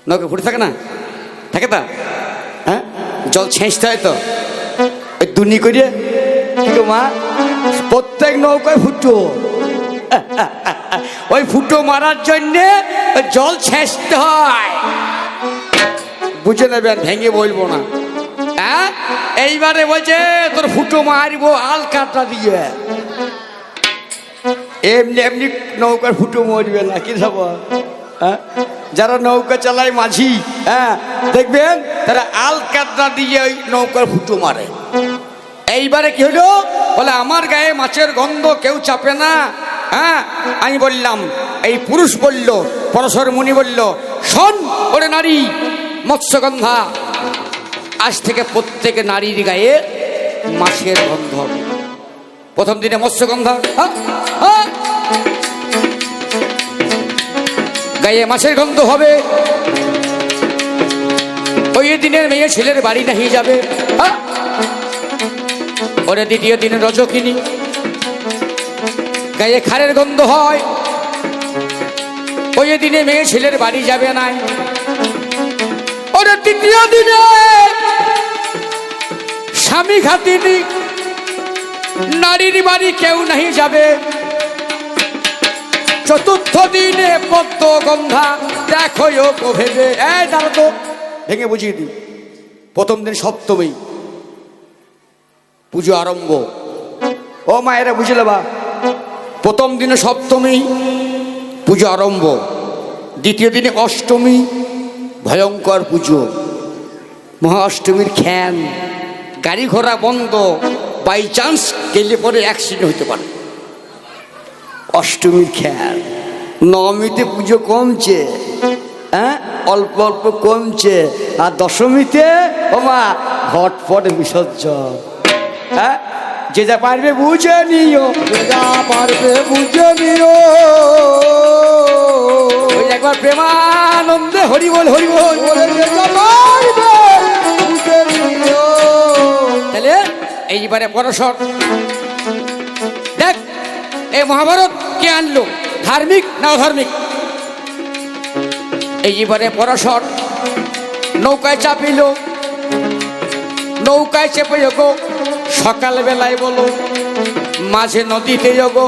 নৌকা ফুটে থাকে না, থাকে তা, হ্যাঁ জল ছেঁচতে হয় তো ওই দুনি করে মা প্রত্যেক নৌকায় ফুটো, ওই ফুটো মারার জন্যে জল ছেঁচতে হয়, বুঝে নেবেন, ভেঙে বলবো না। হ্যাঁ এইবারে বলছে তোর ফুটো মারবো আল কাটা দিয়ে, এমনি এমনি নৌকার ফুটো মরবে না, কি যাব? হ্যাঁ যারা নৌকা চালায় মাঝি, হ্যাঁ দেখবেন তারা আল কাটা দিয়ে ওই নৌকার ফুটো মারে। এইবারে কি হলো, বলে আমার গায়ে মাছের গন্ধ কেউ চাপে না। হ্যাঁ আমি বললাম, এই পুরুষ বলল, পরশর মুনি বলল, শোন ওরে নারী মৎস্যগন্ধা, আজ থেকে প্রত্যেক নারীর গায়ে মাছের গন্ধ হবে। প্রথম দিনে মৎস্যগন্ধা, গায়ে মাছের গন্ধ হবে। ওই দিনের মেয়ে ছেলের বাড়ি নাহি যাবে। ওরে দ্বিতীয় দিনে রজকিনী, গায়ে খারের গন্ধ হয়, ওই দিনে মেয়ে ছেলের বাড়ি যাবে না। ওরে তৃতীয় দিনে স্বামী খাতিনি, নারীর বাড়ি কেউ নাহি যাবে। চতুর্থ দিনে পদ্ম গন্ধা, দেখো ভেবে, দাঁড়া তো ভেঙে বুঝিয়ে দিই। প্রথম দিন সপ্তমী পুজো আরম্ভ, ও মায়েরা বুঝলে বা, প্রথম দিনে সপ্তমী পুজো আরম্ভ, দ্বিতীয় দিনে অষ্টমী ভয়ঙ্কর পুজো, মহা অষ্টমীর খ্যান, গাড়ি ঘোড়া বন্ধ, বাই চান্স গেলে পরে অ্যাক্সিডেন্ট হতে পারে। অষ্টমীর খ্যান, নবমীতে পুজো কমছে, হ্যাঁ অল্প অল্প কমছে, আর দশমীতে ও মা ঘটপট বিসর্জন। হ্যাঁ যে যা পারবে বুঝে নিও, যে যা পারবে বুঝে নিও। ওই একবার প্রেমানন্দে হরি বল হরি বল, তাহলে এইবারে পরশর দেখ, এই মহাভারত কে আনলো, ধার্মিক না অধার্মিক? এইবারে পরশর নৌকায় চাপিল, নৌকায় চেপে যোগো সকালবেলায় বলো, মাঝে নদীতে যোগো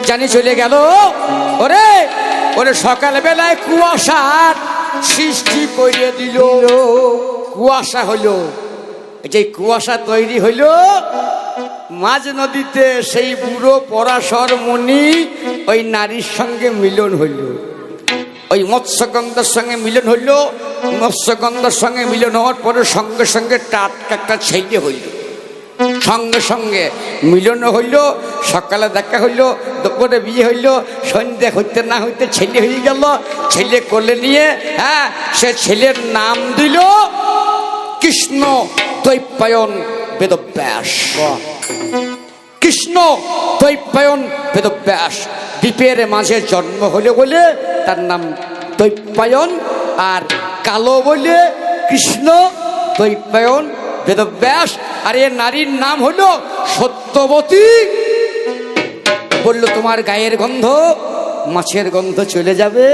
জানি চলে গেল। ওরে ওরে সকালবেলায় কুয়াশার সৃষ্টি করে দিল, কুয়াশা হলো, যে কুয়াশা তৈরি হইল মাঝ নদীতে, সেই বুড়ো পরাশর মুনি ওই নারীর সঙ্গে মিলন হইল, ওই মৎস্যগন্ধার সঙ্গে মিলন হইল। মৎস্যগন্ধার সঙ্গে মিলন হওয়ার পরে সঙ্গে সঙ্গে টাটকা একটা ছেলে হইল, সঙ্গে সঙ্গে মিলন হইল, সকালে দেখা হইল, দুপুরে বিয়ে হইল, সন্ধ্যা হইতে না হইতে ছেলে হয়ে গেল। ছেলে কোলে নিয়ে, হ্যাঁ সে ছেলের নাম দিল কৃষ্ণ দ্বৈপায়ন বেদব্যাস। কৃষ্ণ দ্বৈপায়ন বেদব্যাস, দ্বীপের মাঝে জন্ম হলে বলে তার নাম দ্বৈপায়ন, আর কালো বলে কৃষ্ণ দ্বৈপায়ন বেদব্যাস। আর এ নারীর নাম হলো সত্যবতী। বললো তোমার গায়ের গন্ধ মাছের গন্ধ চলে যাবে,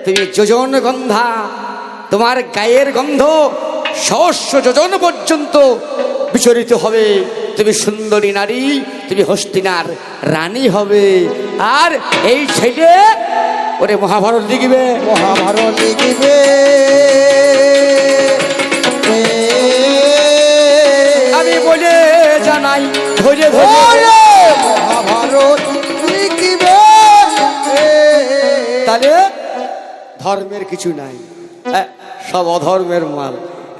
তুমি যোজন গন্ধা, তোমার গায়ের গন্ধ সহস্র যোজন পর্যন্ত বিচরিত হবে, তুমি সুন্দরী নারী, তুমি হস্তিনার রানী হবে। আর এই ছেলে ওরে মহাভারত লিখবে, মহাভারত লিখবে। আমি বলে জানাই ধরে ধরে মহাভারত লিখবে। তাহলে ধর্মের কিছু নাই, সব অধর্মের মাল।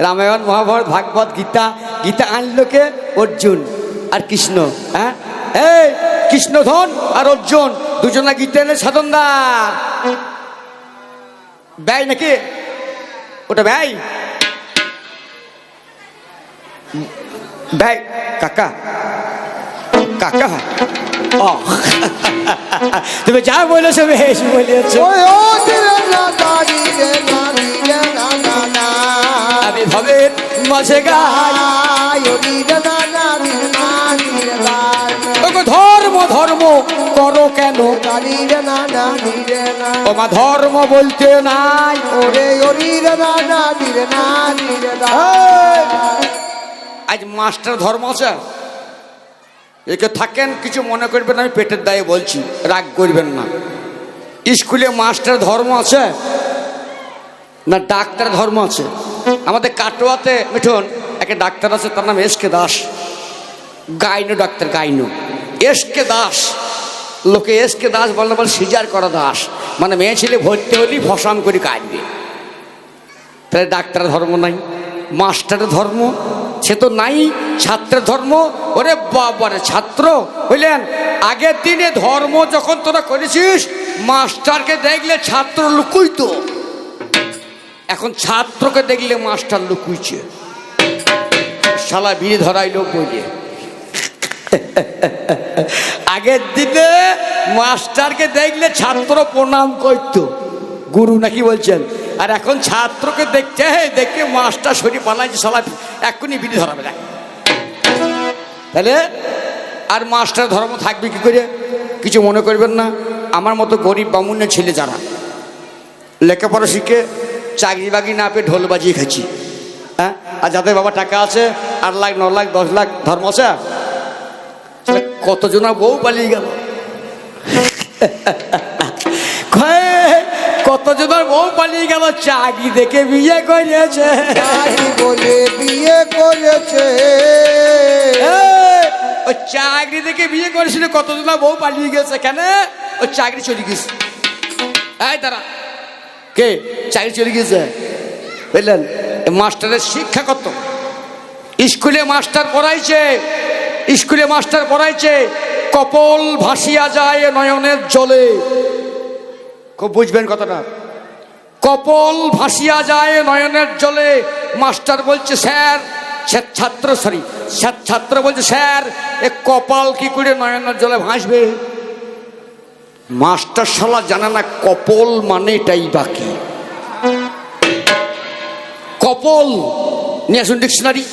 রামায়ণ মহাভারত ভাগবত গীতা, গীতা আনলো কে? অর্জুন আর কৃষ্ণ। হ্যাঁ এই কৃষ্ণধন আর অর্জুন দুজনা গীতা এনে সাধন দা ব্যয় নাকি, ওটা ব্যয় ব্যয় কাকা কাকা। তুমি যা বলেছো বেশ বলেছো, আমি ভবের মাঝে গাই ধর্ম ধর্ম করো কেন, ও মা ধর্ম বলতে নাই। ওরে ওরি রে না না দিরে না দিরে না। আজ মাস্টার ধর্ম আছে, একে থাকেন কিছু মনে করবেন, আমি পেটের দায়ে বলছি, রাগ করবেন না। স্কুলে মাস্টার ধর্ম আছে না ডাক্তার ধর্ম আছে? আমাদের কাটোয়াতে মিঠুন একটা ডাক্তার আছে, তার নাম S K Das, gynae doctor, gynae S K Das. লোকে এস কে দাস বললে বলে সিজার করা দাস, মানে মেয়ে ছেলে ভর্তি হলেই ফসাম করে কাটবে। তাহলে ডাক্তার ধর্ম নাই, মাস্টারের ধর্ম সে তো নাই, ছাত্রের ধর্ম। ওরে বাবারে ছাত্র হইলেন, আগের দিনে ধর্ম যখন তোরা করেছিস মাস্টারকে দেখলে ছাত্র লুকুইতো, এখন ছাত্রকে দেখলে মাস্টার লুকুইছে। শালা বিড়ি ধরাইলো বইলে। আগের দিনে মাস্টারকে দেখলে ছাত্র প্রণাম করতো, গুরু নাকি বলছেন, আর এখন ছাত্রকে দেখতে দেখে মাস্টার সরি পালাইছে, শালা এক্ষুনি বিড়ি ধরাবে না। তাহলে আর মাস্টার ধর্ম থাকবে কি করে? কিছু মনে করবেন না, আমার মতো গরিব বামুনের ছেলে যারা লেখাপড়া শিখে চাকরি বাকরি না পেয়ে ঢোল বাজিয়ে খাচ্ছি, হ্যাঁ, আর যাদের বাবা টাকা আছে 8 লাখ 9 লাখ 10 লাখ ধর্ম আছে, কতজনা বউ পালিয়ে গেল, কতজনের বউ পালিয়ে গেল চাকরি দেখে বিয়ে করেছে, বলে বিয়ে করেছে। ওই চাকরি দেখে বিয়ে করেছিল, কতজনা বউ পালিয়ে গেছে, কেন? ওই চাকরি চলে গেছে। এই তারা কে চাকরি চলে গেছে, বুঝলেন? মাস্টারের শিক্ষা কত, স্কুলে মাস্টার পড়াইছে, স্কুলে মাস্টার পড়াইছে, কপল ভাসিয়া যায় নয়নের জলে। খুব বুঝবেন কথাটা, কপল ভাসিয়া যায় নয়নের জলে। মাস্টার বলছে স্যার, ছাত্র সরি ছাত্র বলছে স্যার এ কপাল কি করে নয়নের জলে ভাসবে? মাস্টার শালা জানে না কপল মানে এটাই বাকি। কপল নিয়ে আসুন ডিকশনারি।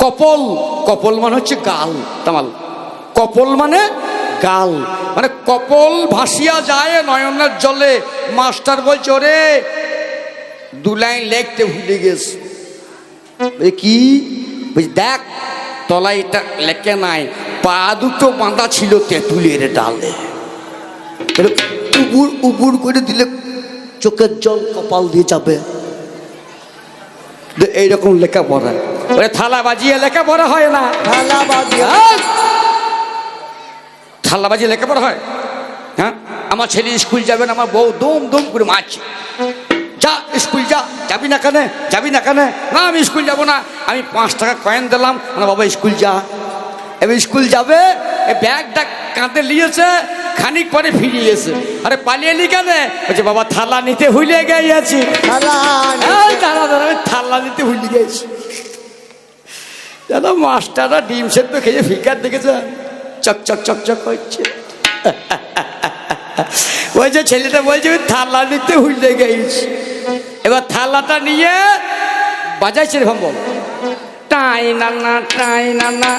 কপল, কপল মানে হচ্ছে গাল, তামাল। কপল মানে গাল, মানে কপল ভাসিয়া যায় নয়নের জলে। মাস্টার বলছে ওরে 2 লাইন লিখতে ভুলে গেছে। কি দেখ তলায় এটা লেখে নাই, পা দুটো বাঁধা ছিল তেঁতুলের ডালে, উবুর উবুর করে দিলে চোখের জল কপাল দিয়ে যাবে। এইরকম লেখাপড়া, ওরে থালা বাজিয়ে লেখাপড়া হয় না, থালা বাজিয়ে, থালা বাজিয়ে লেখাপড়া হয়? হ্যাঁ, আমার ছেলে স্কুল যাবে না, আমার বউ দুম দুম করে মারছে, যা স্কুল যা, যাবি না কেন, যাবি না কেন? না আমি স্কুল যাব না। আমি 5 টাকা কয়েন দিলাম, না বাবা স্কুল যা। এবার স্কুল যাবে, ব্যাগটা কাঁধে নিয়েছে, খানিক পরে ফিরে এসে, আরে পালিয়ে এলি কেন? বলছে বাবা থালা নিতে ভুলে গেছি। থালা নিতে ভুলে গেছি। জানো মাস্টাররা ডিম সেদ্ধ খেয়ে ফিকার দেখেছে, চকচক চকচক করছে। ওই যে ছেলেটা বলছে থালা নিতে ভুলে গেছি। এবার থালাটা নিয়ে বাজাইছে এরকম বল, টাই নানা টাই নানা।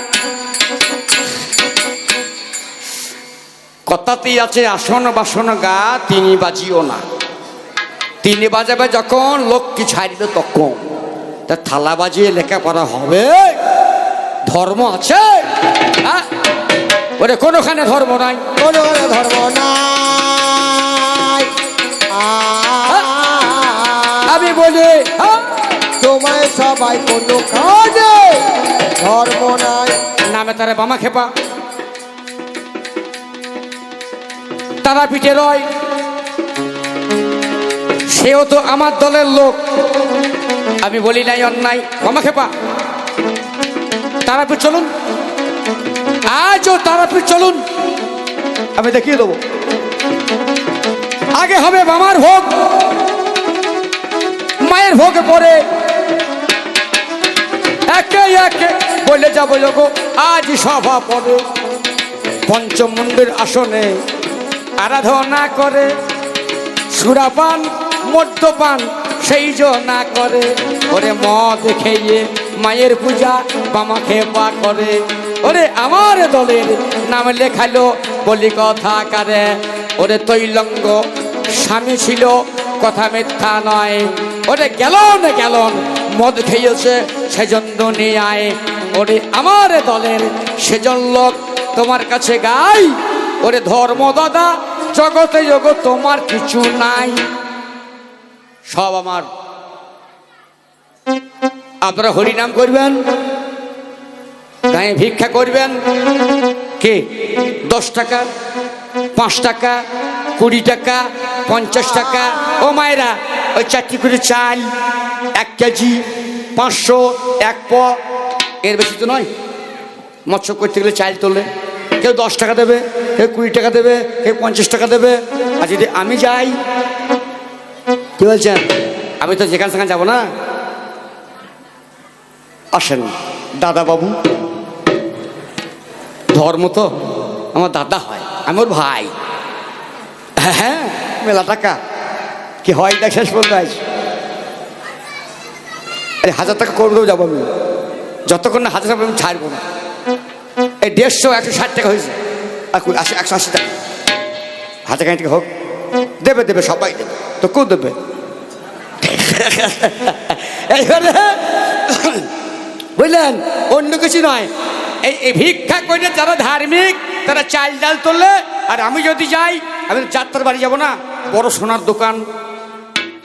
কথাতেই আছে আসন বাসন গা তিনি বাজিও না। তিনি বাজাবে যখন লক্ষ্মী ছাড়িবে তখন। তা থালা বাজিয়ে লেখাপড়া হবে? ধর্ম আছে? হ্যাঁ, ওরে কোনোখানে ধর্ম নাই, কোনোখানে ধর্ম নাই। আমি বলি তোমায় সবাই কোনোখানে ধর্ম নাই। নামে তারা বামা খেপা, তারা পিঠে রয়, সেও তো আমার দলের লোক। আমি বলি নাই অন্যায়, বামা খেপা তারাপীঠ চলুন, আজও তারাপীঠ চলুন, আমি দেখিয়ে দেবো। আগে হবে বামার ভোগ, মায়ের ভোগে পরে একে একে বলে যাবো যোগো আজ সভা পড়ে। পঞ্চমুণ্ডের আসনে আরাধনা করে, সুরাপান মদ্যপান সেই না করে। ওরে মদ খেয়ে মায়ের পূজা বামা খেপা করে। ওরে আমার দলের নাম লেখালো বলি কথা কারে। ওরে তৈলঙ্গ স্বামী ছিল, কথা মিথ্যা নয়। ওরে গ্যালন মদ খেয়েছে, সেজন্য নিয়ে আয়। ওরে আমার দলের সেজন লোক তোমার কাছে গাই। ওরে ধর্ম দাদা, জগতে জগৎ তোমার কিছু নাই, সব আমার। আপনারা হরিনাম করবেন, গায়ে ভিক্ষা করবেন। কে 10 টাকা, 5 টাকা, 20 টাকা, 50 টাকা। ও মায়েরা, ওই 4টি করে চাল, 1 কেজি, 500, 1 প, এর বেশি তো নয়। মৎস্য করতে গেলে চাল তোলে, কেউ 10 টাকা দেবে, কেউ 20 টাকা দেবে, কেউ 50 টাকা দেবে। আর যদি আমি যাই, কি বলছেন? আমি তো যেখানে সেখানে যাবো না। আসেন দাদা বাবু, ধর্ম তো আমার দাদা হয়, আমি ওর ভাই। হ্যাঁ, মেলা টাকা কি হয় দেখ, শেষ পর্যন্ত আজ। আরে 1000 টাকা করবেও যাবো আমি, যতক্ষণ না 1000 টাকা আমি ছাড়বো না। এই 150, 160 টাকা হয়েছে, 180 টাকা, 1000 টাকা হোক, দেবে দেবে, সবাই দেবে, তো কেউ দেবে। এইবারে বুঝলেন, অন্য কিছু নয়। এই ভিক্ষা করে যারা ধার্মিক তারা চাল ডাল তোলে। আর আমি যদি যাই, আমি যাত্রার বাড়ি যাব না, বড় সোনার দোকান,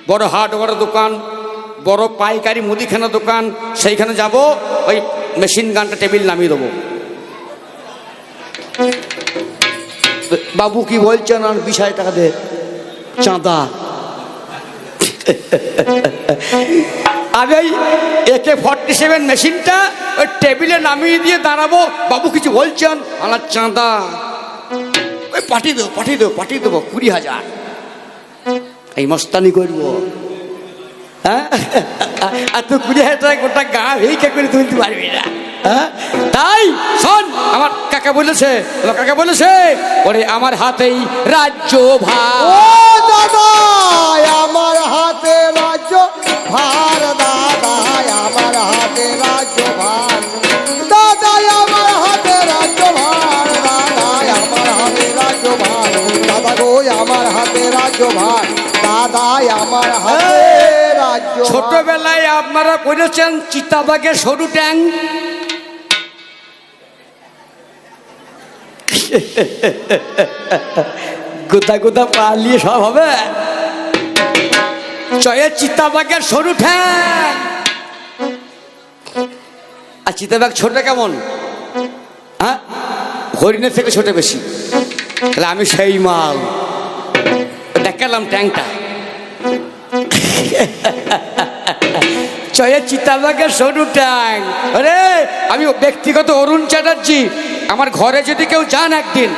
বড় হার্ডওয়্যার দোকান, বড় পাইকারি মুদিখানা দোকান, সেইখানে যাব। ওই মেশিন গানটা টেবিল নামিয়ে দেবো। বাবু কি বলছেন? আর 20,000 টাকা দে চাঁদা। আমি ওই AK-47 মেশিনটা ওই টেবিলে নামিয়ে দিয়ে দাঁড়াবো। বাবু কিছু বলছেন? আমার চাঁদা ওই পাঠিয়ে দেবো 20,000। এই মস্তানি করবো। হ্যাঁ, আর তুই 20,000 টাকা গোটা গা ভিক্ষা করে তুলতে পারবি না। হ্যাঁ, তাই শোন, আমার কাকা বলেছে, ওরে আমার হাতেই রাজ্য ভার। ও দাদা, আমার হাতে রাজ্য ভার, দাদা আমার হাতে রাজ্য ভার, দাদা আমার হাতে রাজ্য ভার, দাদা আমার হাতে রাজ্য ভার, দাদা গো আমার হাতে রাজ্য ভার, দাদা আমার হাতে রাজ্য ভার। ছোটবেলায় আপনারা পড়েছেন চিতাবাঘের সরু ট্যাং। গোদা পালিয়ে সব হবে। চয়ে চিতাবাঘের সরু ঠ্যাং। আর চিতাবাঘ ছোট কেমন? হ্যাঁ, হরিণের থেকে ছোট বেশি। তাহলে আমি সেই মাল। দেখালাম ট্যাংটা। চয়ে চিতাবাঘের সরু ট্যাং। আরে আমি ব্যক্তিগত অরুণ চ্যাটার্জি। আমার ঘরে যদি কেউ যান একদিন,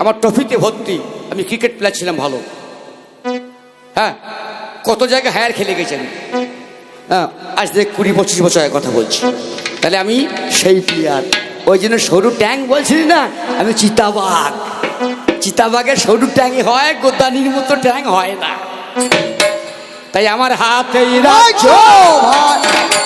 আমার ট্রফিতে ভর্তি। আমি ক্রিকেট প্লেয়ার ছিলাম ভালো। হ্যাঁ, কত জায়গায় হায়ার খেলে গেছেন। হ্যাঁ, আজ থেকে 20-25 বছর আগে কথা বলছি। তাহলে আমি সেই প্লেয়ার। ওই জন্য সরু ট্যাং বলছিলি না, আমি চিতাবাঘ। চিতাবাঘের সরু ট্যাংই হয়, গোদানির মতো ট্যাং হয় না। তাই আমার হাতেই রাজ্য ভার।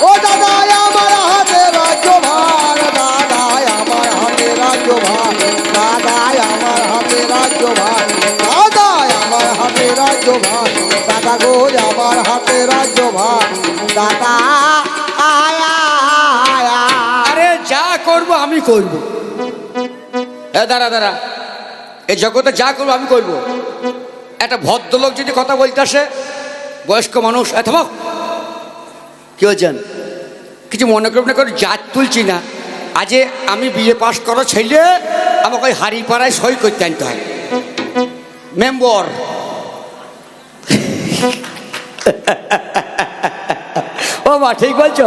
ও দাদা আমার হাতে রাজ্য ভার, দাদা আমার হাতে রাজ্য ভার, দাদা আমার হাতে রাজ্য ভার, দাদা আমার হাতে রাজ্য ভার, দাদা গো আমার হাতে রাজ্য ভার, দাদা আয়া। আরে যা করব আমি করব। দাঁড়া, এই জগতে যা করবো আমি করব। একটা ভদ্রলোক যদি কথা বলতে আসে, বয়স্ক মানুষ, থামো, কি বলছেন? কিছু মনে করব না, করে জাত তুলছি না। আজে আমি বিএ পাস করা ছেলে, আমাকে ওই হাড়িপাড়ায় সই করতে আনতে হয়। মেম্বর ও মা, ঠিক বলছো।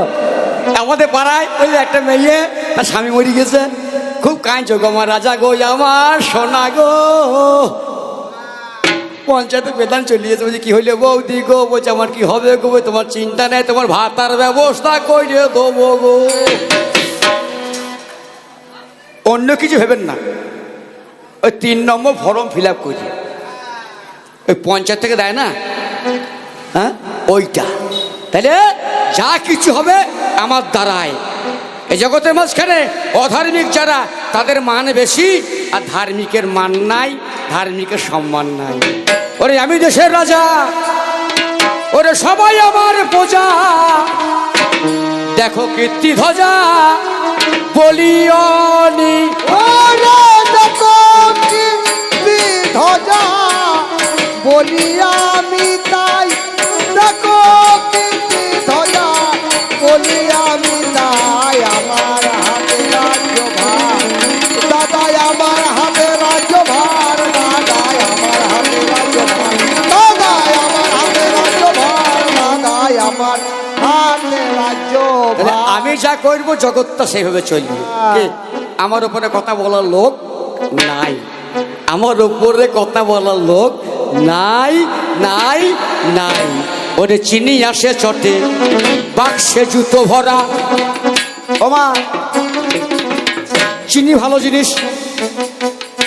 আমাদের পাড়ায় ওই একটা মেয়ে, তার স্বামী মরে গেছে, খুব কাঁদছো গো আমার রাজা গো, আমার সোনা গো। পঞ্চায়েতে বেতন চলে যেতে, বলছে কি হইলে বৌদি গো? বলছে আমার কি হবে গো? তোমার চিন্তা নেই, তোমার ভাতার ব্যবস্থা করে দেবো গো। অন্য কিছু ভেবেন না, ওই 3 নম্বর ফর্ম ফিল আপ করি, ওই পঞ্চায়েত থেকে দেয় না, হ্যাঁ ওইটা। তাহলে যা কিছু হবে আমার দ্বারায়। এই জগতের মাঝখানে অধার্মিক যারা, তাদের মান বেশি, আর ধার্মিকের মান নাই, ধার্মিকের সম্মান নাই। ও ওরে আমি দেশের রাজা, ওরে সবাই আমার প্রজা, দেখো কীর্তি ধ্বজা বলিয়নি। ওরে দেখো কীর্তি ধ্বজা বলি আমি তাই, দেখো কীর্তি ধ্বজা বলি আমি তাই। আমার হাতে রাজ্যভার দাদাই, আমার হাতে রাজ্যভার দাদাই, আমার হাতে রাজ্যভার দাদাই, আমার হাতে রাজ্যভার দাদাই, আমার হাতে রাজ্যভার। আমি যা করবো জগৎটা সেইভাবে চলবে। কে? আমার উপরে কথা বলার লোক নাই, আমার উপরে কথা বলার লোক নাই নাই নাই। ওরে চিনি আসে চটে, বাক্সে জুতো ভরা। ওমা, চিনি ভালো জিনিস,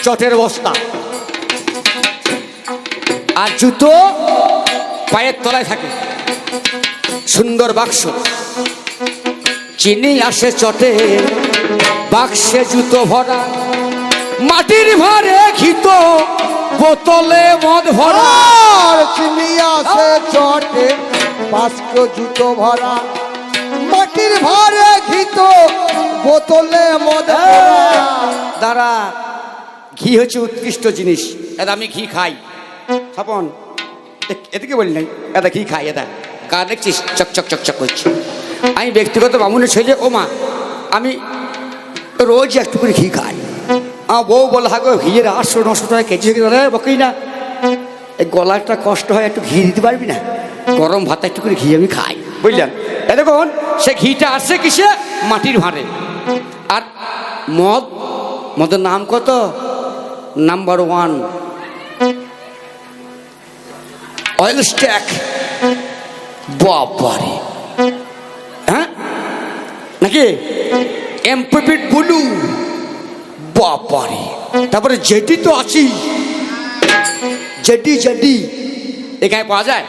চটের বস্তা, আর জুতো পায়ের তলায় থাকে, সুন্দর বাক্স। চিনি আসে চটে, বাক্সে জুতো ভরা, মাটির ভারে ঘিত, বোতলে মদ ভরা। আর চিনি আসে চটে, বাস্ক জুতো ভরা, মাটির ভারে ঘিত, বোতলে মদ ভরা। দাঁড়া, ঘি হচ্ছে উৎকৃষ্ট জিনিস, এটা আমি ঘি খাই। স্বপন, এদিকে বলি নাই, এটা ঘি খাই। এটা কার দেখছিস চকচক চকচক করছে? আমি ব্যক্তিগত বামুনের ছেলে। ও মা, আমি রোজ একটু করে ঘি খাই। আমার বউ বলে হাগো ঘিয়ের 800-900 টাকা কেজি বকেই না, এই গলাটা কষ্ট হয়, একটু ঘি দিতে পারবি না? গরম ভাত একটু করে ঘি আমি খাই, বুঝলেন? এ দেখুন, সে ঘিটা আসছে কিসে? মাটির ভাঁড়ে। আর মদ, মদের নাম কত? Number 1 oil stack. বাবারে, হ্যাঁ নাকি এমপিপিট ব্লু, বাবারে। তারপরে জেডি তো আছি, জেডি জেডি এখানে পাওয়া যায়,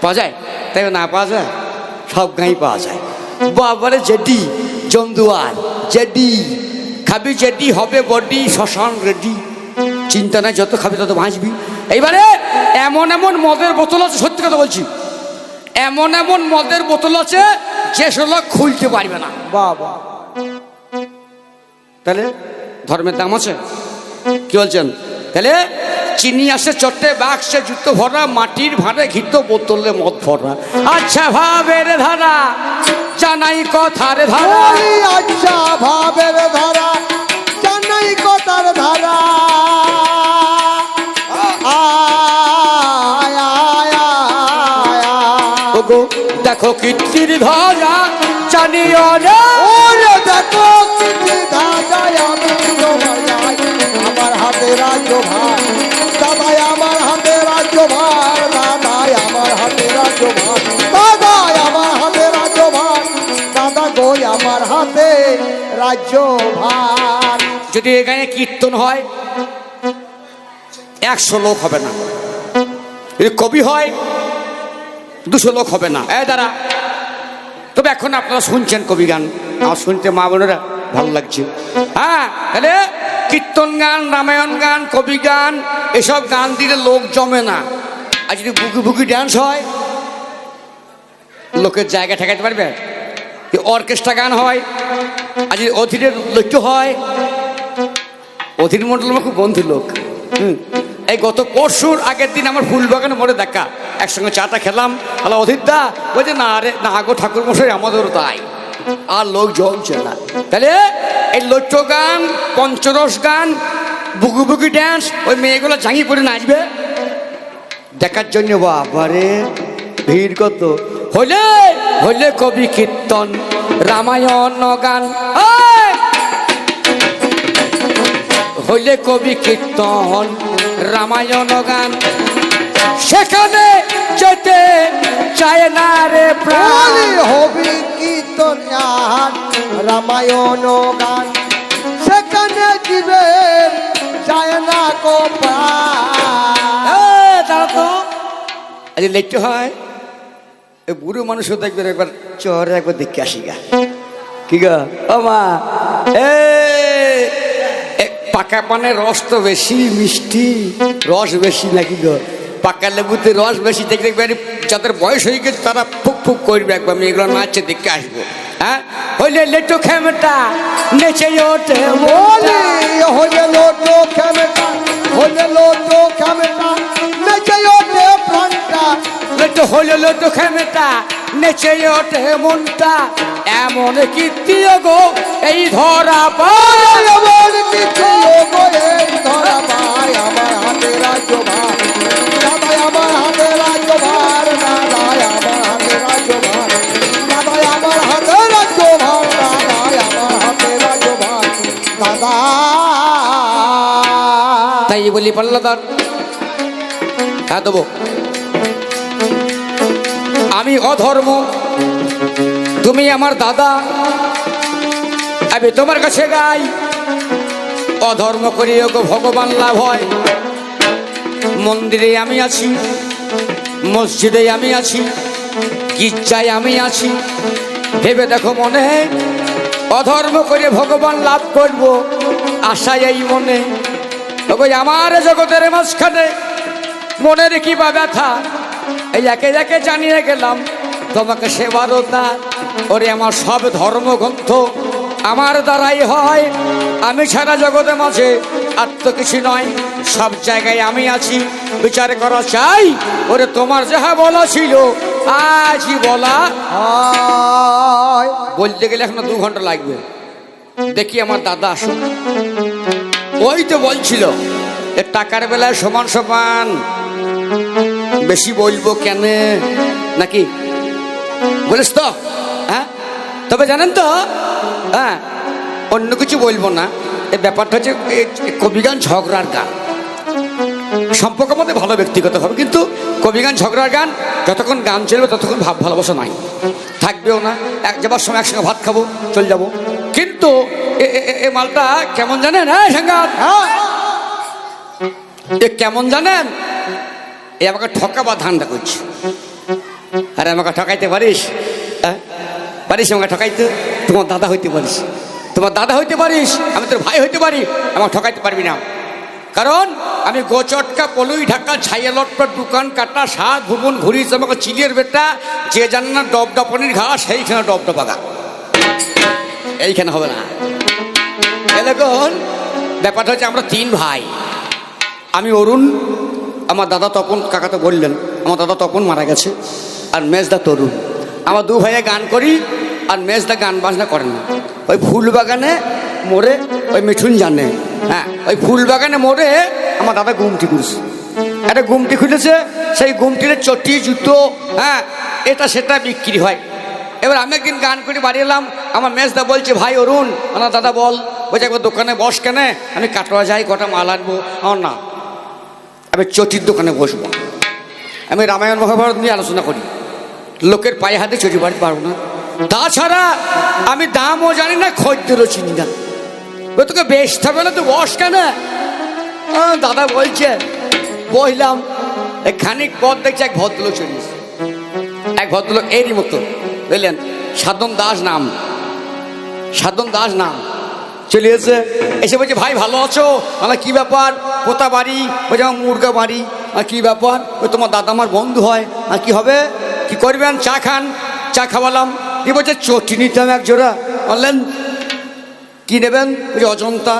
পাওয়া যায়, তাই না? পাওয়া যায়, সব গাঁই পাওয়া যায়। বাবারে জেডি, জমদুয়ার জেডি, খাবি জেডি হবে বডি, শ্মশান রেডি। চিন্তা নাই, যত খাবি তত বাঁচবি। এইবারে এমন এমন মদের বোতল আছে, সত্যি কথা বলছি, এমন এমন মদের বোতল আছে যে লোক খুলতে পারবে না। বাবা, তাহলে ধর্মের দাম আছে? কি বলছেন? তাহলে চিনি আসে চটে, বাক্সে জুতো ভরা, মাটির ভাঁড়ে ঘিত, বোতলে মদ ভরা। আচ্ছা ভাবের ধারা, জানাই কথার ধারা। ওই আচ্ছা ভাবের ধারা, জানাই কথার ধারা। আয়, আয়, আয়, আয়। ওগো দেখো কীর্তির ধ্বজা জানিও রে। ওরে দেখো কীর্তি ধ্বজায় আমি তোমার যাই, আমার হাতে রাজ্যভার দাদাই, আমার হাতে রাজ্যভার দাদাই, আমার হাতে রাজ্যভার দাদাই, আমার হাতে রাজ্যভার দাদা গো, আমার হাতে রাজ্যভার। যদি এখানে কীর্তন হয় 100 লোক হবে না, যদি কবি হয় 200 লোক হবে না। দাঁড়া, তবে এখন আপনারা শুনছেন কবি গান, আমার শুনতে মা বোনেরা ভালো লাগছে। হ্যাঁ, তাহলে কীর্তন গান, রামায়ণ গান, কবি গান, এসব গান দিলে লোক জমে না। আর যদি বুকি বুকি ড্যান্স হয়, লোকের জায়গা ঠেকাতে পারবে? অর্কেস্ট্রা গান হয়, আর যদি অধীরের লক্ষ্য হয়, অধীর মন্ডল আমার খুব বন্ধু লোক। এই গত পরশুর আগের দিন আমার ফুলবাগানে মোড়ে দেখা, একসঙ্গে চাটা খেলাম। হ্যালো অধীর দা, বলছে না রে না গো ঠাকুর মশাই, আমাদেরও তাই, আর লোক জমছে না। তাহলে এই লক্ষ্য গান, পঞ্চরস গান, বুকি বুকি ড্যান্স, ওই মেয়েগুলো ঝাঙি পরে নাচবে দেখার জন্য। বাবারে ভিড় কত! হলে হলে কবি কীর্তন, রামায়ণ গান, হইলে কবি কীর্তন, রামায়ণ গান, সেখানে যেতে চায় না রে প্রাণ। হবি কীর্তন গান, রামায়ণ গান, সেখানে জীবের যায় না কো প্রাণ। তারা তো আজ লেট্টু হয়, এই বুড়ো মানুষও দেখবেন একবার চরে একবার দেখে আসি গা। কি গা ও মা, পাকা পানের রস তো বেশি মিষ্টি, রস বেশি নাকি গো? পাকা লেবুতে রস বেশি, দেখতে দেখবে যাদের বয়স হয়ে গেছে তারা ফুক ফুক করবে একবার। আমি এগুলো নাচে দেখে আসবো। হ্যাঁ, হইলে লেটু খেমেটা নেচে ওঠে বলি হইলে লোটো খেমেটা, হইলে লোটো খেমেটা, নেচে ওঠে প্রাণটা। লেটু হইলে লেটু খেমেটা নেচে ওঠে মনটা, এমন কীর্তি গো এই ধরা পায়। এমন কিছু গো এই ধরা পায়, আমার হাতে রাজ্য ভার দাদাই, আমার হাতে রাজ্য ভার দাদাই, আমার হাতে রাজ্য ভার দাদাই, আমার হাতে রাজ্য ভার দাদাই, আমার হাতে রাজ্য ভার দাদা। তাই বলি পাল্লাদার, হ্যাঁ দেবো। আমি অধর্ম, তুমি আমার দাদা, আমি তোমার কাছে গাই। অধর্ম করিও গো ভগবান লাভ হয়। মন্দিরে আমি আছি, মসজিদে আমি আছি, গির্জায় আমি আছি, ভেবে দেখো মনে অধর্ম করে ভগবান লাভ করব আশা এই মনে। ওই আমার জগতের মাঝখানে মনের কি বা ব্যথা, এই একে একে জানিয়ে গেলাম তোমাকে সেবারতা। ওরে আমার সব ধর্মগ্রন্থ আমার দ্বারাই হয়, আমি ছাড়া জগতের মাঝে আর তো কিছু নয়। সব জায়গায় আমি আছি, বিচার করা চাই। ওরে তোমার যাহা বলা ছিল আজই বলা হয়। বলতে গেলে এখন 2 ঘন্টা লাগবে। দেখি আমার দাদা আসুন। ওই তো বলছিল এ টাকার বেলায় সমান সমান, বেশি বলবো কেন নাকি বলিস তো? হ্যাঁ, তবে জানেন তো, হ্যাঁ অন্য কিছু বলবো না। এই ব্যাপারটা হচ্ছে কবিগান ঝগড়ার গান। সম্পর্ক মধ্যে ভালো ব্যক্তিগত হবে, কিন্তু কবিগান ঝগড়ার গান যতক্ষণ গান চলবে ততক্ষণ ভাব ভালোবাসা নাই, থাকবেও না। যাবার সময় একসঙ্গে ভাত খাবো, চল যাবো। কিন্তু এ মালটা কেমন জানেন? হ্যাঁ সাঙ্গাত, এ কেমন জানেন? এ আমাকে ঠকাবার ধান্দা করছে। আরে আমাকে ঠকাইতে পারিস? হ্যাঁ পারিস আমাকে ঠকাইতে? তোমার দাদা হইতে পারিস, তোমার দাদা হইতে পারিস, আমি তোর ভাই হইতে পারি, আমাকে ঠকাইতে পারবি না। কারণ আমি গোচটকা পলুই ঢাকা ছাইয়া লটপট দোকান কাটা সাত ভুবন ঘুরিস আমাকে চিলের বেটা, যে জানে না ডবডাপনির ঘাস সেইখানে ডবডবাগা, এইখানে হবে না। এখন ব্যাপারটা হচ্ছে আমরা 3 ভাই। আমি অরুণ, আমার দাদা তপন, কাকা তো বললেন আমার দাদা তপন মারা গেছে, আর মেজদা তরুণ। আমার 2 ভাইয়ে গান করি, আর মেজদা গান বাজনা করেন না। ওই ফুল বাগানে মোড়ে, ওই মিঠুন জানে, হ্যাঁ ওই ফুল বাগানে মোড়ে আমার দাদা গুমটি করেছে, একটা গুমটি খুলেছে। সেই গুমটির চটি জুতো, হ্যাঁ এটা সেটা বিক্রি হয়। এবার আমি একদিন গান করে বাড়ি এলাম, আমার মেজদা বলছে ভাই অরুণ, আমার দাদা বল, বলছে একবার দোকানে বস কেন, আমি কাটোয়া যাই কটা মাল আনবো। আমার না, আমি চটির দোকানে বসবো। আমি রামায়ণ মহাভারত নিয়ে আলোচনা করি, লোকের পায়ে হাতে চটি বাড়তে পারবো না। তাছাড়া আমি দামও জানি না, খদ্দেরও চিনি না। তোকে বেচতে হবে না, তো বস কেন। দাদা বলছে বসলাম। খানিক পর দেখছি এক ভদ্রলোক চলিস, এক ভদ্রলোক এরই মতো বুঝলেন, সাধন দাস নাম, সাধন দাস নাম, চলে এসে এসে বলছে ভাই ভালো আছো? মানে কি ব্যাপার, কোথা বাড়ি? বলছে আমার মুরগা বাড়ি। আর কি ব্যাপার? ওই তোমার দাদা আমার বন্ধু হয়। আর কি হবে, কি করবেন? চা খান। চা খাওয়ালাম। দিয়ে বলছে চটি নিতাম 1 জোড়া। বললেন কি নেবেন? বলছে অজন্তা।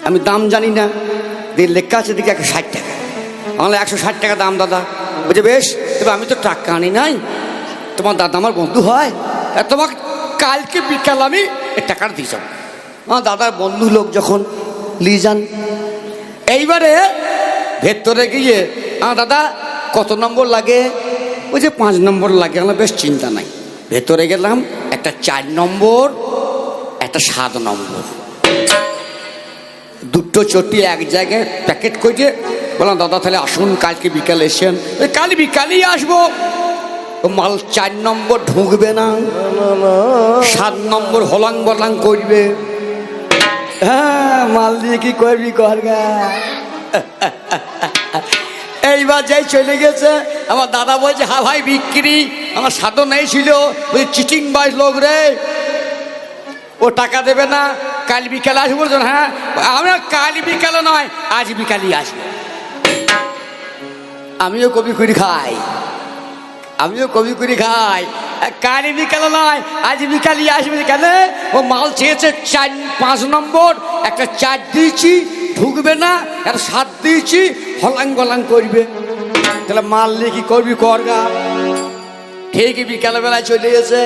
আমি দাম জানি না, দিয়ে লেখা আছে দিকে 160 টাকা। আমার 160 টাকা দাম দাদা। বলছে বেশ, তবে আমি তো টাকা আনি নাই, তোমার দাদা আমার বন্ধু হয়, তোমাকে কালকে বিকাল আমি এই টাকাটা দিয়ে যাবো। আমার দাদার বন্ধু লোক যখন নিয়ে যান। এইবারে ভেতরে গিয়ে আমার দাদা কত নম্বর লাগে? বলছে 5 নম্বর লাগে। আমার বেশ চিন্তা নাই। ভেতরে গেলাম, একটা 4 নম্বর, একটা 7 নম্বর, 2টো চটি এক জায়গায় প্যাকেট করে বললাম দাদা তাহলে আসুন কালকে বিকালে এসেন। কাল বিকালেই আসবো। মাল 4 নম্বর ঢুকবে না, 7 নম্বর হলাং বলাং করবে। হ্যাঁ মাল দিয়ে কি করবি করগা। এইবার যাই চলে গেছে। আমার দাদা বলছে হ্যাঁ ভাই বিক্রি। আমার সাধন নেই ছিল, বলছে চিটিং বাজ লোক রে, ও টাকা দেবে না, কাল বিকালে আসবো বলছেন? হ্যাঁ, আমরা কাল বিকালে নয়, আজ বিকালই আসবো। আমিও কবি করে খাই, আমিও কবি করে খাই। কাল বিকালে নয়, আজ বিকালই আসবে। কেন? ও মাল চেয়েছে 4-5 নম্বর, একটা 4 দিয়েছি, ঢুকবে না। একটা 7 দিয়েছি, হলাং গলাং করবে। তাহলে মাল নিয়ে কি করবি? করগা। ঠিকই বিকালবেলায় চলে এসে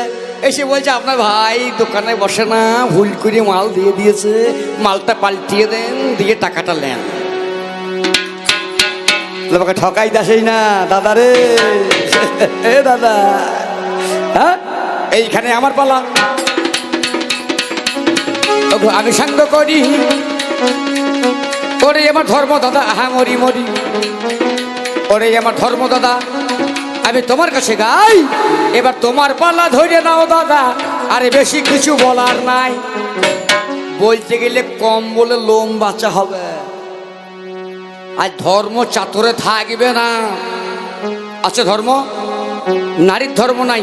এসে বলছে আপনার ভাই দোকানে বসে না, ভুল করে মাল দিয়ে দিয়েছে, মালটা পাল্টিয়ে দেন, দিয়ে টাকাটা নেন। লোকে ঠকাই দাসেই না দাদা রে। এ দাদা, হ্যাঁ এইখানে আমার পালা। আমি সঙ্গ করি, ওরে আমার ধর্ম দাদা, হ্যাঁ মরি মরি। ওরে আমার ধর্ম দাদা, আমি তোমার কাছে গাই, এবার তোমার পাল্লা ধরে নাও দাদা। আরে বেশি কিছু বলার নাই, বলতে গেলে কম বলে লোম বাঁচা হবে। আজ ধর্ম চাতরে থাকবে না। আছে ধর্ম, নারীর ধর্ম নাই,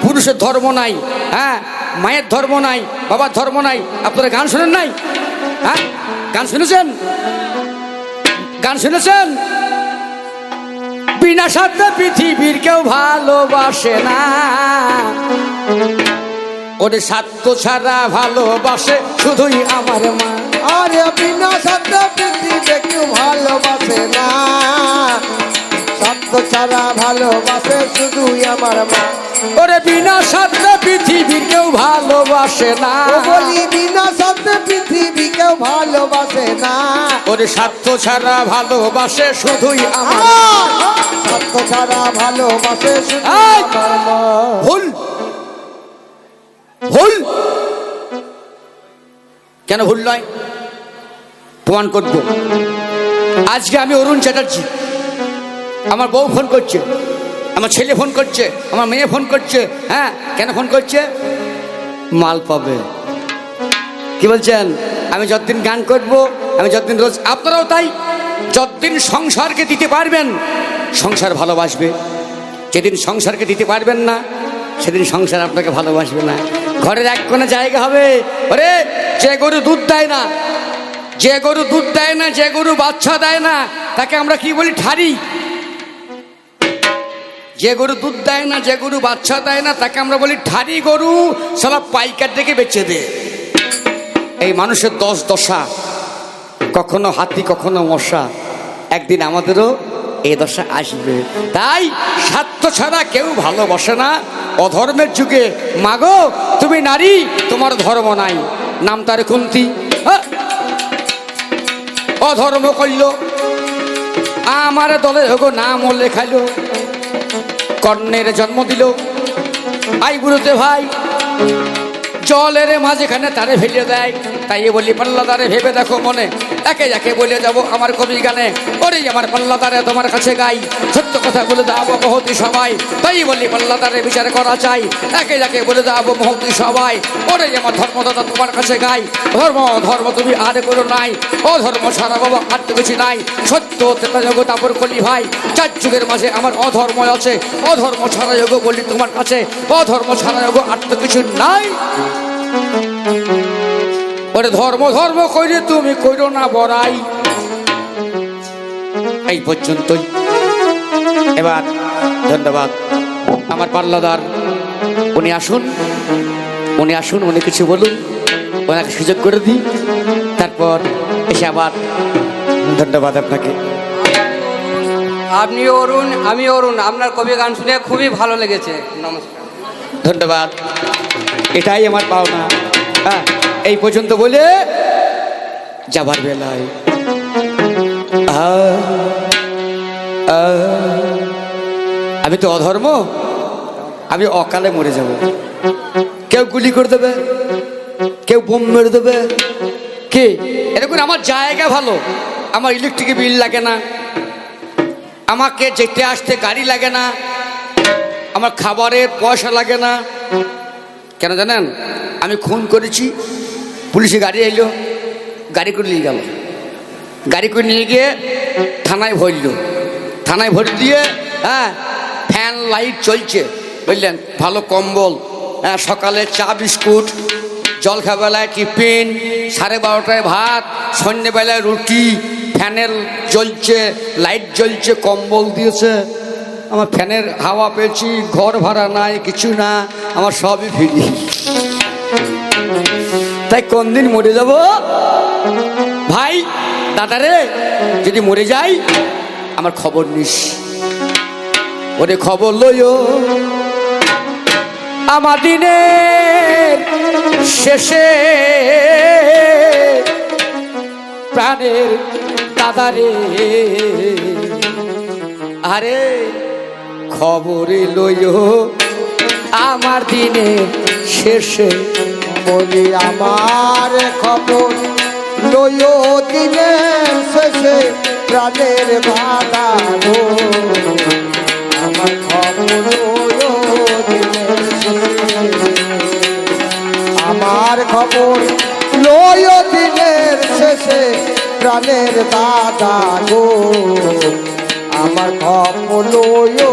পুরুষের ধর্ম নাই, হ্যাঁ মায়ের ধর্ম নাই, বাবার ধর্ম নাই। আপনারা গান শোনেন নাই? হ্যাঁ গান শুনেছেন? গান শুনেছেন? বিনা স্বার্থে পৃথিবীর কেউ ভালোবাসে না, ওরে স্বার্থ ছাড়া ভালোবাসে শুধুই আমার মা। আরে বিনা স্বার্থে পৃথিবীতে কেউ ভালোবাসে না, স্বার্থ ছাড়া ভালোবাসে শুধুই আমার মা। ওরে বিনা স্বার্থে পৃথিবীর কেউ ভালোবাসে না, ও বলি বিনা স্বার্থে পৃথিবী কেউ ভালোবাসে না, ওরে স্বার্থ ছাড়া ভালোবাসে শুধুই আমার। স্বার্থ ছাড়া ভালোবাসে শুধুই এই! আমার মা। ভুল ভুল। কেন ভুল নয়? প্রমাণ করব। আজকে আমি অরুণ চ্যাটার্জি, আমার বউ ফোন করছে, আমার ছেলে ফোন করছে, আমার মেয়ে ফোন করছে। হ্যাঁ কেন ফোন করছে? মাল পাবে। কি বলছেন? আমি যতদিন গান করব, আমি যতদিন রোজ, আপনারাও তাই, যতদিন সংসারকে দিতে পারবেন সংসার ভালোবাসবে। যেদিন সংসারকে দিতে পারবেন না সেদিন সংসার আপনাকে ভালোবাসবে না। ঘরের এক কোণে জায়গা হবে। ওরে যে গরু দুধ দেয় না, যে গরু দুধ দেয় না, যে গরু বাচ্চা দেয় না, তাকে আমরা কি বলি? ঠাড়ি। যে গরু দুধ দেয় না, যে গরু বাচ্চা দেয় না, তাকে আমরা বলি ঠাড়ি গরু। সালা পাইকার থেকে বেচে দে। এই মানুষের দশ দশা, কখনো হাতি কখনো মশা, একদিন আমাদেরও এই দশা আসবে। তাই স্বার্থ ছাড়া কেউ ভালোবাসে না। অধর্মের যুগে মাগো তুমি নারী, তোমার ধর্ম নাই। নাম তার কুন্তী, অধর্ম করল, আমার দলে হোগো নামও লেখাইল, কর্ণের জন্ম দিল। আই বুড়োতে ভাই জলের মাঝখানে তারে ফেলে দেয়। তাই বলি পাল্লাদারে ভেবে দেখো মনে, একে একে বলে যাব আমার কবি গানে। ওরে আমার পাল্লাদারে তোমার কাছে গাই, সত্য কথা বলে যাবো মহতি সবাই। তাই বলি পাল্লাদারে বিচার করা চাই, একে একে বলে যাবো মহতি সবাই। ওরে আমার ধর্মদাতা তোমার কাছে গাই, ধর্ম ধর্ম তুমি আর করো নাই, ও ধর্ম ছাড়া বাবা আর তো কিছু নাই। সত্য তেতা যোগ তাপর কলি ভাই, 4 যুগের মাঝে আমার অধর্ম আছে। অধর্ম ছাড়া যোগ বলি তোমার কাছে, অধর্ম ছাড়া যোগ আর তো কিছু নাই। ওরে ধর্ম ধর্ম কইরে তুমি কইরো না বড়াই। এই পর্যন্তই। এবার ধন্যবাদ আমার পাল্লাদার, উনি আসুন, উনি আসুন, উনি কিছু বলুন, ওনাকে সুযোগ করে দিই, তারপর এসে আবার। ধন্যবাদ আপনাকে। আপনি অরুণ, আমি অরুণ। আপনার কবি গান শুনে খুবই ভালো লেগেছে। নমস্কার। ধন্যবাদ, এটাই আমার পাওনা। হ্যাঁ এই পর্যন্ত বলে যাবার বেলায় আমি তো অধর্ম, আমি অকালে মরে যাব। কেউ গুলি করে দেবে, কেউ বোম মেরে দেবে। কে এরকম? আমার জায়গা ভালো, আমার ইলেকট্রিক বিল লাগে না, আমাকে যেতে আসতে গাড়ি লাগে না, আমার খাবারের পয়সা লাগে না। কেন জানেন? আমি খুন করেছি, পুলিশে গাড়ি এলো, গাড়ি করে নিয়ে গেল, গাড়ি করে নিয়ে গিয়ে থানায় ভরল, থানায় ভরে দিয়ে হ্যাঁ ফ্যান লাইট চলছে, বুঝলেন, ভালো কম্বল, হ্যাঁ সকালে চা বিস্কুট, জলখাবেলায় টিফিন, 12:30টায় ভাত, সন্ধ্যেবেলায় রুটি, ফ্যানের জ্বলছে, লাইট জ্বলছে, কম্বল দিয়েছে। আমার ফ্যানের হাওয়া পেয়েছি, ঘর ভাড়া নাই, কিছু না, আমার সবই ফ্রি। তাই কোন দিন মরে যাব ভাই, দাদা রে, যদি মরে যাই আমার খবর নিস। ওরে খবর লইও আমার দিনের শেষে, প্রাণের দাদারে, আরে খবরে লইও আমার দিনের শেষে। বলি আমার খবর লইও দিনের শেষে, প্রাণের বাধা গো। আমার খবর লইও দিনের শেষে, আমার খবর লইও দিনের শেষে, প্রাণের দাদা গো। আমার খবর লইও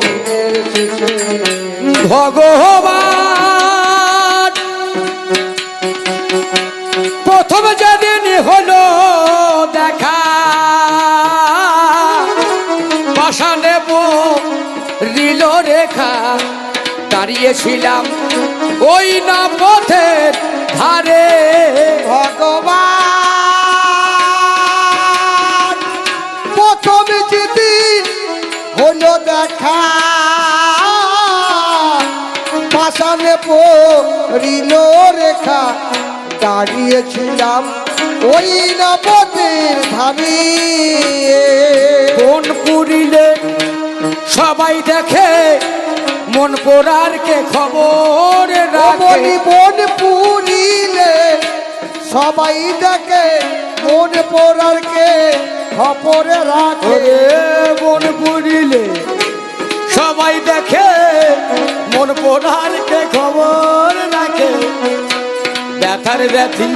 দিনের শেষে। ভগবান প্রথম যেদিন হলো দেখা, বাসা নেব রিল রেখা, দাঁড়িয়েছিলাম ওই না পথের ধারে। ভগবান প্রথম যেদিন হলো দেখা, পাশানে পড়িল রেখা, দাঁড়িয়েছিলাম ওই না পথের ধারে। কোন পুরিলে সবাই দেখে, মন পোড়ার কে খবর রাখে। মন পুরিলে সবাই দেখে, মন পোড়ার কে খবরে রাখে। মন পুরিলে সবাই দেখে, মন পোড়ার কে খবর রাখে। ব্যথার ব্যথি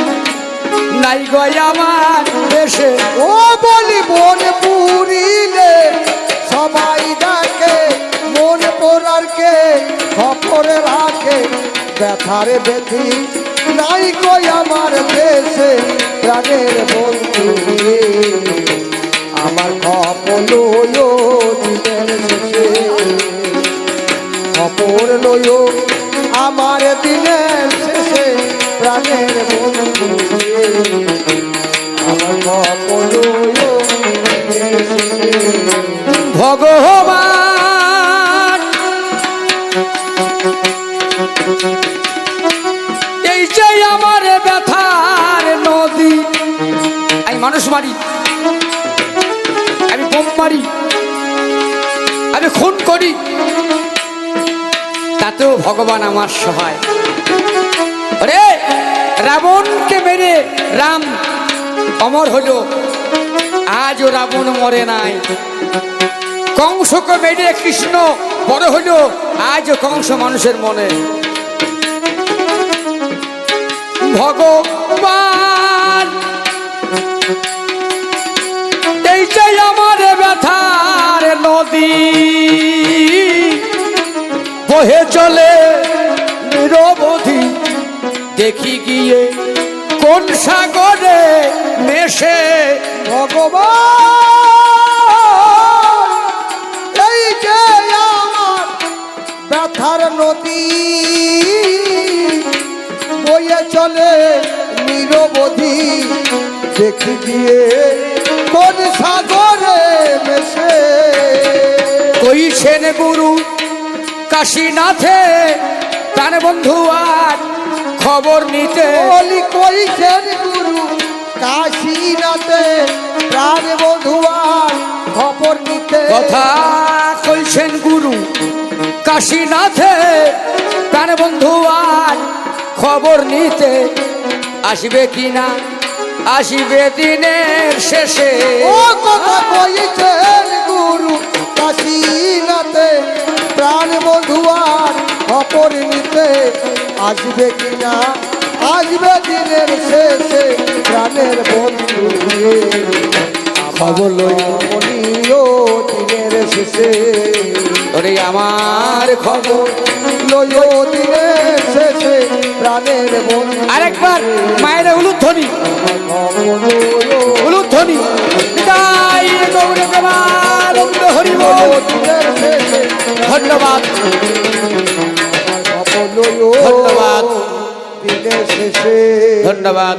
নাই গয় আমার দেশে। ও বলি মন পুরিলে সবাই দেখে, মন পোড়ার কে খবরে রাখে। ব্যথার ব্যথি নাই কই আমার দেশে, প্রাণের বন্ধু রে, আমার খবর লইও দিনের শেষে। খবর লইও আমার দিনের শেষে, প্রাণের বন্ধু রে, আমার খবর লইও দিনের শেষে। ভগবান এই যে আমার ব্যথার নদী, আমি মানুষ মারি, আমি বোম মারি, আমি খুন করি, তাতেও ভগবান আমার সহায়। রে রাবণকে মেরে রাম অমর হলো, আজও রাবণ মরে নাই। কংসকে মেরে কৃষ্ণ বড় হলো, আজও কংস মানুষের মনে। ভগবান এই যে আমার ব্যথার নদী, বহে চলে নিরবধি, দেখি গিয়ে কোন সাগরে মেশে। ভগবান এই যে আমার ব্যথার নদী, বয়ে চলে নিরবধি, দেখি গিয়ে কোন সাগরে মেশে। কইছেন গুরু কাশীনাথে, প্রাণ বন্ধু আর খবর নিতে। বলি কইছেন গুরু কাশীনাথে, প্রাণ বধুয়ার খবর নিতে। কথা কইছেন গুরু কাশীনাথে, প্রাণ বন্ধু আর খবর নিতে। আসবে কিনা আসিবে দিনের শেষে। ও কথা কইছেন গুরু কাশীনাথে, প্রাণ বধুয়ার খবর নিতে। আসবে কিনা আসবে দিনের শেষে, প্রাণের বন্ধু রে, খবর লইও দিনের শেষে। ওরে আমার খবর লইও দিনের শেষে, প্রাণের বন্ধু আরেকবার মায়ের উলুধ্বনি উলুধ্বনি বিদায় গৌরে প্রেমানন্দ হরি বল। দিনের শেষে ধন্যবাদ ধন্যবাদ ধন্যবাদ দিনের শেষে ধন্যবাদ।